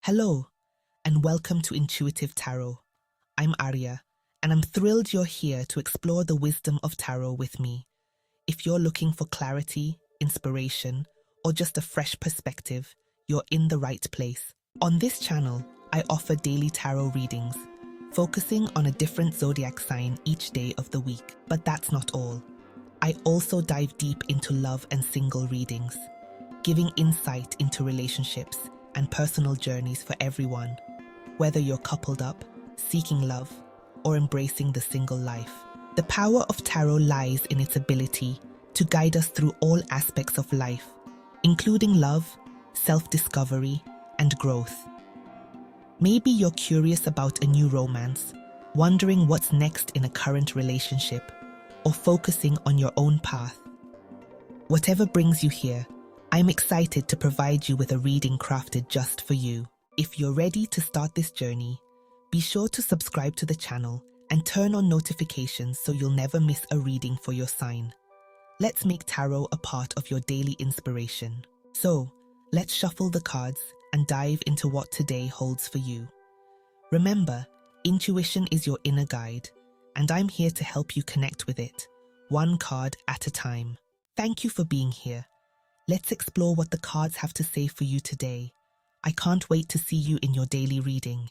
Hello, and welcome to Intuitive Tarot. I'm Arya, and I'm thrilled you're here to explore the wisdom of tarot with me. If you're looking for clarity, inspiration, or just a fresh perspective, you're in the right place. On this channel, I offer daily tarot readings, focusing on a different zodiac sign each day of the week. But that's not all. I also dive deep into love and single readings, giving insight into relationships and personal journeys for everyone, whether you're coupled up, seeking love, or embracing the single life. The power of tarot lies in its ability to guide us through all aspects of life, including love, self-discovery, and growth. Maybe you're curious about a new romance, wondering what's next in a current relationship, or focusing on your own path. Whatever brings you here, I'm excited to provide you with a reading crafted just for you. If you're ready to start this journey, be sure to subscribe to the channel and turn on notifications so you'll never miss a reading for your sign. Let's make tarot a part of your daily inspiration. So, let's shuffle the cards and dive into what today holds for you. Remember, intuition is your inner guide, and I'm here to help you connect with it, one card at a time. Thank you for being here. Let's explore what the cards have to say for you today. I can't wait to see you in your daily reading.